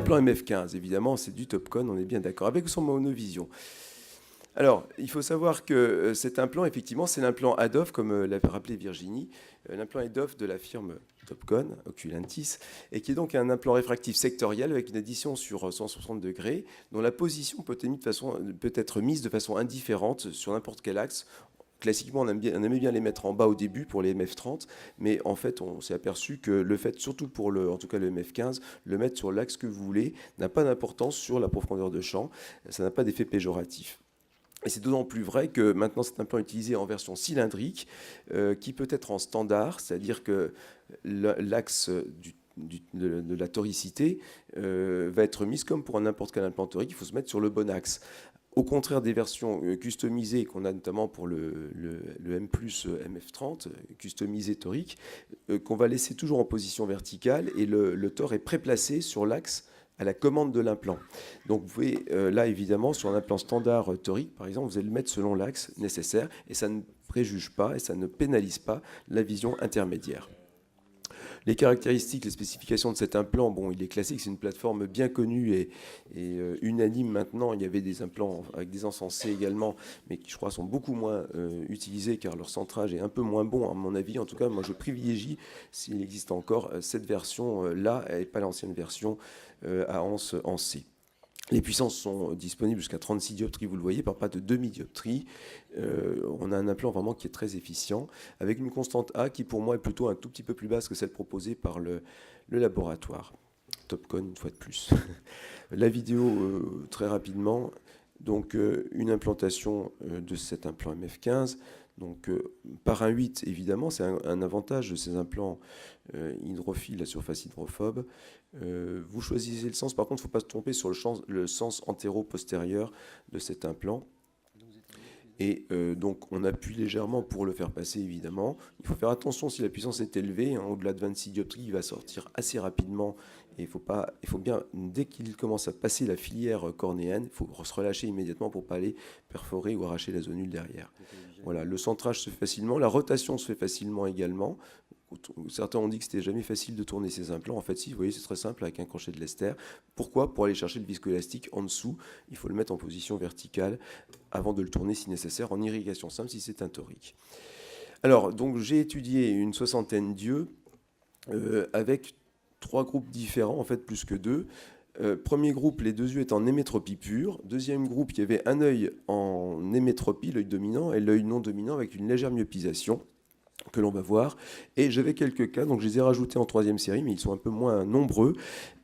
implant MF15, évidemment, c'est du Topcon, on est bien d'accord, avec son monovision. Alors, il faut savoir que cet implant, effectivement, c'est l'implant Adolphe, comme l'avait rappelé Virginie, l'implant Adolphe de la firme Topcon, Oculentis, et qui est donc un implant réfractif sectoriel avec une addition sur 160 degrés, dont la position peut être mise de façon indifférente sur n'importe quel axe. Classiquement, on aimait bien les mettre en bas au début pour les MF30, mais en fait, on s'est aperçu que le fait, surtout pour en tout cas le MF15, le mettre sur l'axe que vous voulez, n'a pas d'importance sur la profondeur de champ, ça n'a pas d'effet péjoratif. Et c'est d'autant plus vrai que maintenant cet implant est utilisé en version cylindrique, qui peut être en standard, c'est-à-dire que l'axe de la toricité va être mise comme pour n'importe quel implant torique, il faut se mettre sur le bon axe. Au contraire des versions customisées qu'on a notamment pour le M+, MF30, customisé torique, qu'on va laisser toujours en position verticale et le tor est préplacé sur l'axe à la commande de l'implant. Donc vous pouvez, là évidemment, sur un implant standard torique, par exemple, vous allez le mettre selon l'axe nécessaire et ça ne préjuge pas et ça ne pénalise pas la vision intermédiaire. Les caractéristiques, les spécifications de cet implant, bon, il est classique, c'est une plateforme bien connue et unanime maintenant. Il y avait des implants avec des encensés également, mais qui, je crois, sont beaucoup moins utilisés car leur centrage est un peu moins bon, à mon avis. En tout cas, moi, je privilégie, s'il existe encore, cette version-là et pas l'ancienne version à anse en C. Les puissances sont disponibles jusqu'à 36 dioptries, vous le voyez, par pas de demi-dioptrie. On a un implant vraiment qui est très efficient, avec une constante A qui, pour moi, est plutôt un tout petit peu plus basse que celle proposée par le laboratoire. Topcon, une fois de plus. La vidéo, très rapidement. Donc, une implantation de cet implant MF15. Donc, par un 8, évidemment, c'est un avantage de ces implants hydrophiles à surface hydrophobe. Vous choisissez le sens. Par contre, il ne faut pas se tromper sur le sens antéro-postérieur de cet implant. Et donc, on appuie légèrement pour le faire passer, évidemment. Il faut faire attention si la puissance est élevée. Au-delà de 26 dioptries, il va sortir assez rapidement. Et il faut bien, dès qu'il commence à passer la filière cornéenne, il faut se relâcher immédiatement pour ne pas aller perforer ou arracher la zonule derrière. Voilà, le centrage se fait facilement. La rotation se fait facilement également. Certains ont dit que c'était jamais facile de tourner ces implants. En fait, si, vous voyez, c'est très simple avec un crochet de Lester. Pourquoi? Pour aller chercher le viscoélastique en dessous, il faut le mettre en position verticale avant de le tourner si nécessaire, en irrigation simple si c'est un torique. Alors, donc j'ai étudié une soixantaine d'yeux avec 3 groupes différents, en fait plus que 2. Premier groupe, les 2 yeux étaient en hémétropie pure. Deuxième groupe, il y avait un œil en hémétropie, l'œil dominant, et l'œil non dominant avec une légère myopisation que l'on va voir. Et j'avais quelques cas, donc je les ai rajoutés en 3e série, mais ils sont un peu moins nombreux,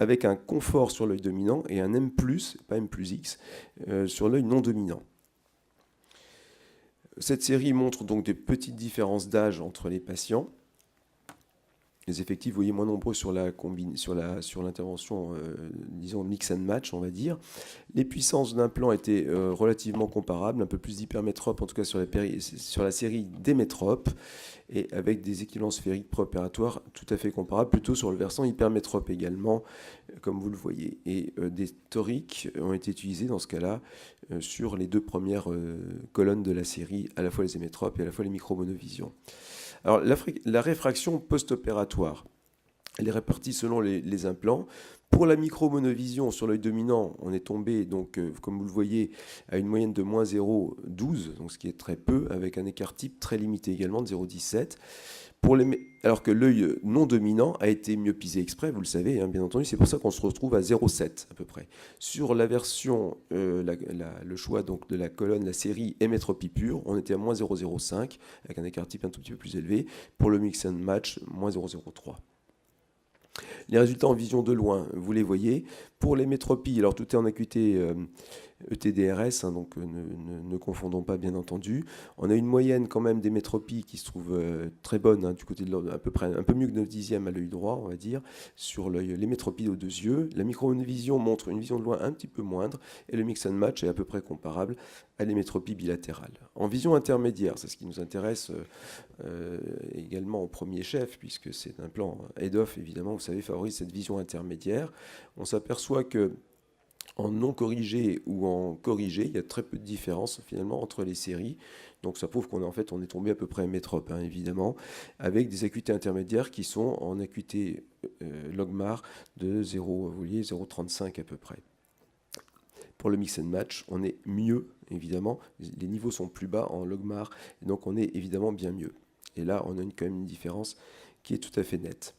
avec un confort sur l'œil dominant et un M+, pas M plus X, sur l'œil non dominant. Cette série montre donc des petites différences d'âge entre les patients. Les effectifs, vous voyez, moins nombreux sur l'intervention, disons, mix and match, on va dire. Les puissances d'implant étaient relativement comparables, un peu plus d'hypermétrope, en tout cas sur la série d'hémétrope, et avec des équivalences sphériques préopératoires tout à fait comparables, plutôt sur le versant hypermétrope également, comme vous le voyez. Et des toriques ont été utilisés dans ce cas-là sur les 2 premières colonnes de la série, à la fois les hémétropes et à la fois les micromonovisions. Alors, la réfraction post-opératoire, elle est répartie selon les implants. Pour la micromonovision sur l'œil dominant, on est tombé, donc, comme vous le voyez, à une moyenne de moins 0,12, donc ce qui est très peu, avec un écart type très limité également de 0,17. Alors que l'œil non dominant a été myopisé exprès, vous le savez, hein, bien entendu, c'est pour ça qu'on se retrouve à 0,7 à peu près. Sur la version, le choix donc, de la colonne, la série hémétropie pure, on était à moins 0,05, avec un écart type un tout petit peu plus élevé. Pour le mix and match, moins 0,03. Les résultats en vision de loin, vous les voyez. Pour les métropies, alors tout est en acuité ETDRS, hein, donc ne confondons pas bien entendu. On a une moyenne quand même des métropies qui se trouve très bonne, hein, du côté de l'ordre, à peu près un peu mieux que 9 dixièmes à l'œil droit, on va dire, sur les métropies aux 2 yeux. La microvision montre une vision de loin un petit peu moindre, et le mix and match est à peu près comparable à l'hémétropie bilatérale. En vision intermédiaire, c'est ce qui nous intéresse également au premier chef, puisque c'est un plan Adolphe, évidemment, vous savez, favorise cette vision intermédiaire. On s'aperçoit que En non corrigé ou en corrigé, il y a très peu de différence finalement entre les séries. Donc ça prouve qu'on on est tombé à peu près à métrope, hein, évidemment, avec des acuités intermédiaires qui sont en acuité logmar de 0, vous voyez, 0,35 à peu près. Pour le mix and match, on est mieux, évidemment. Les niveaux sont plus bas en logmar, et donc on est évidemment bien mieux. Et là, on a quand même une différence qui est tout à fait nette.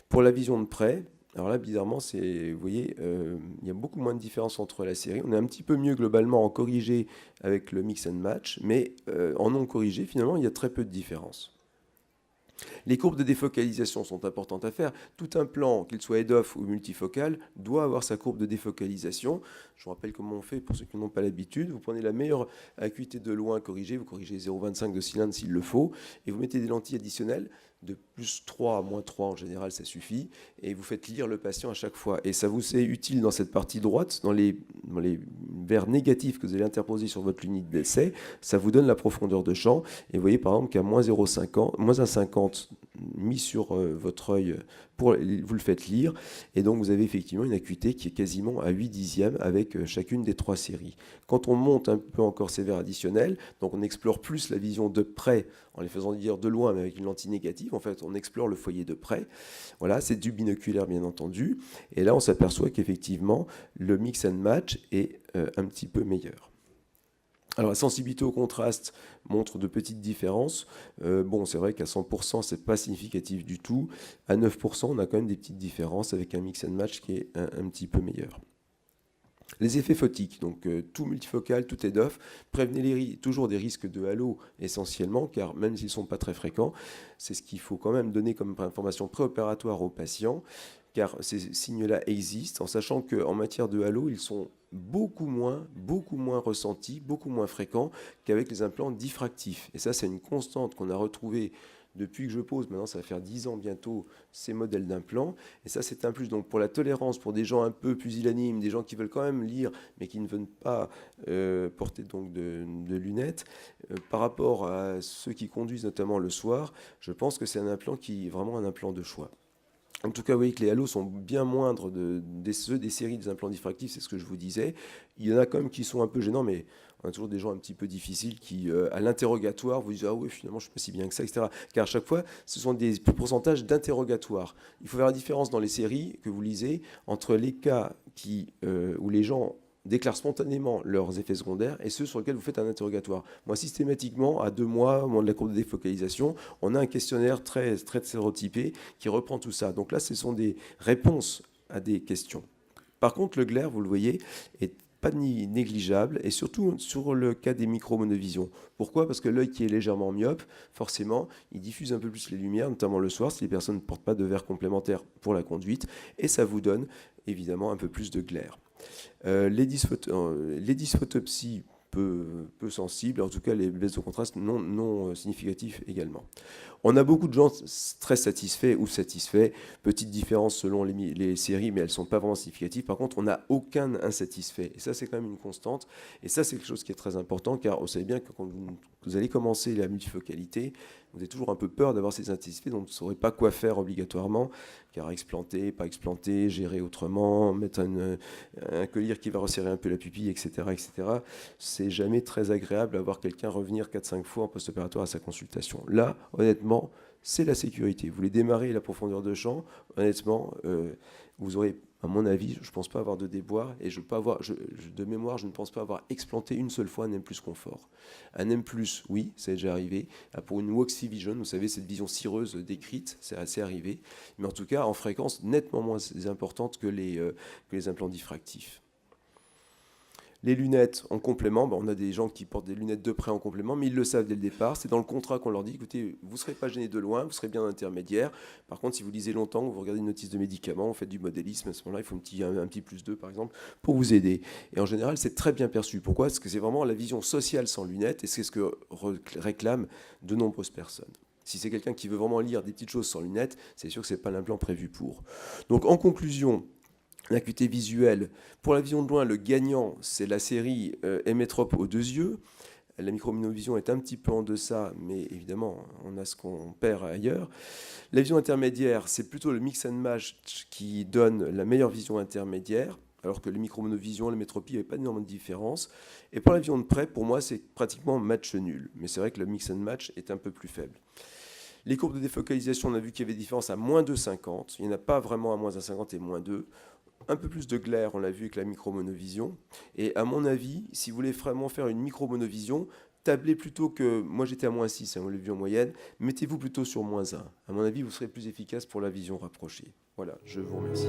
Pour la vision de près, alors là, bizarrement, vous voyez, il y a beaucoup moins de différence entre la série. On est un petit peu mieux globalement en corrigé avec le mix and match, mais en non corrigé, finalement, il y a très peu de différence. Les courbes de défocalisation sont importantes à faire. Tout un plan, qu'il soit head-off ou multifocal, doit avoir sa courbe de défocalisation. Je vous rappelle comment on fait pour ceux qui n'ont pas l'habitude. Vous prenez la meilleure acuité de loin corrigée, vous corrigez 0,25 de cylindre s'il le faut, et vous mettez des lentilles additionnelles de plus 3 à moins 3 en général, ça suffit, et vous faites lire le patient à chaque fois. Et ça vous est utile dans cette partie droite, dans les verres négatifs que vous allez interposer sur votre lunette d'essai, ça vous donne la profondeur de champ. Et vous voyez par exemple qu'à moins 0,50, moins 1,50 mis sur votre œil, vous le faites lire, et donc vous avez effectivement une acuité qui est quasiment à 8 dixièmes avec chacune des 3 séries. Quand on monte un peu encore ces verres additionnels, donc on explore plus la vision de près en les faisant lire de loin mais avec une lentille négative, en fait on explore le foyer de près. Voilà, c'est du binoculaire bien entendu, et là on s'aperçoit qu'effectivement le mix and match est un petit peu meilleur. Alors la sensibilité au contraste montre de petites différences. Bon, c'est vrai qu'à 100%, c'est pas significatif du tout. À 9%, on a quand même des petites différences avec un mix and match qui est un petit peu meilleur. Les effets photiques, donc tout multifocal, tout head-off, prévenez toujours des risques de halo essentiellement, car même s'ils ne sont pas très fréquents, c'est ce qu'il faut quand même donner comme information préopératoire aux patients, car ces signes-là existent, en sachant qu'en matière de halo, ils sont beaucoup moins ressentis, beaucoup moins fréquents qu'avec les implants diffractifs. Et ça, c'est une constante qu'on a retrouvée depuis que je pose, maintenant ça va faire 10 ans bientôt, ces modèles d'implants. Et ça, c'est un plus. Donc pour la tolérance, pour des gens un peu pusillanimes, des gens qui veulent quand même lire, mais qui ne veulent pas porter donc de lunettes, par rapport à ceux qui conduisent notamment le soir, je pense que c'est un implant qui est vraiment un implant de choix. En tout cas, vous voyez que les halos sont bien moindres ceux des séries des implants diffractifs, c'est ce que je vous disais. Il y en a quand même qui sont un peu gênants, mais on a toujours des gens un petit peu difficiles qui, à l'interrogatoire, vous disent « Ah oui, finalement, je ne suis pas si bien que ça, etc. » Car à chaque fois, ce sont des pourcentages d'interrogatoire. Il faut faire la différence dans les séries que vous lisez entre les cas où les gens déclarent spontanément leurs effets secondaires et ceux sur lesquels vous faites un interrogatoire. Moi, systématiquement, à 2 mois, au moment de la courbe de défocalisation, on a un questionnaire très, très stéréotypé qui reprend tout ça. Donc là, ce sont des réponses à des questions. Par contre, le glaire, vous le voyez, est pas négligeable, et surtout sur le cas des micro-monovisions. Pourquoi? Parce que l'œil qui est légèrement myope, forcément, il diffuse un peu plus les lumières, notamment le soir, si les personnes ne portent pas de verre complémentaire pour la conduite, et ça vous donne évidemment un peu plus de glaire. Les dysphotopsies peu sensibles, en tout cas les baisses de contraste non significatives également. On a beaucoup de gens très satisfaits ou satisfaits, petite différence selon les séries, mais elles ne sont pas vraiment significatives. Par contre, on n'a aucun insatisfait, et ça c'est quand même une constante, et ça c'est quelque chose qui est très important, car vous savez bien que quand vous allez commencer la multifocalité, vous avez toujours un peu peur d'avoir ces insatisfaits, donc vous ne saurez pas quoi faire obligatoirement, car explanter, pas explanter, gérer autrement, mettre un collier qui va resserrer un peu la pupille, etc. etc. C'est jamais très agréable d'avoir quelqu'un revenir 4-5 fois en post-opératoire à sa consultation. Là, honnêtement, c'est la sécurité. Vous voulez démarrer la profondeur de champ, honnêtement, vous aurez, à mon avis, je ne pense pas avoir de déboire, et de mémoire, je ne pense pas avoir explanté une seule fois un M+ confort. Un M+, oui, ça est déjà arrivé. Pour une Woxy Vision, vous savez, cette vision cireuse décrite, c'est assez arrivé. Mais en tout cas, en fréquence nettement moins importante que les implants diffractifs. Les lunettes en complément, on a des gens qui portent des lunettes de près en complément, mais ils le savent dès le départ. C'est dans le contrat qu'on leur dit, écoutez, vous ne serez pas gêné de loin, vous serez bien intermédiaire. Par contre, si vous lisez longtemps, vous regardez une notice de médicaments, vous faites du modélisme, à ce moment-là, il faut un petit +2, par exemple, pour vous aider. Et en général, c'est très bien perçu. Pourquoi? Parce que c'est vraiment la vision sociale sans lunettes, et c'est ce que réclament de nombreuses personnes. Si c'est quelqu'un qui veut vraiment lire des petites choses sans lunettes, c'est sûr que ce n'est pas l'implant prévu pour. Donc, en conclusion, l'acuité visuelle, pour la vision de loin, le gagnant, c'est la série hémétrope aux 2 yeux. La micro-monovision est un petit peu en deçà, mais évidemment, on a ce qu'on perd ailleurs. La vision intermédiaire, c'est plutôt le mix and match qui donne la meilleure vision intermédiaire. alors que le micro-monovision, la métropie, il n'y avait pas énormément de différence. Et pour la vision de près, pour moi, c'est pratiquement match nul. Mais c'est vrai que le mix and match est un peu plus faible. Les courbes de défocalisation, on a vu qu'il y avait des différences à moins 2,50. Il n'y en a pas vraiment à moins 1,50 et moins 2. Un peu plus de glaire, on l'a vu avec la micro-monovision. Et à mon avis, si vous voulez vraiment faire une micro-monovision, tablez plutôt que... Moi, j'étais à moins 6, on l'a vu en moyenne. Mettez-vous plutôt sur moins 1. À mon avis, vous serez plus efficace pour la vision rapprochée. Voilà, je vous remercie.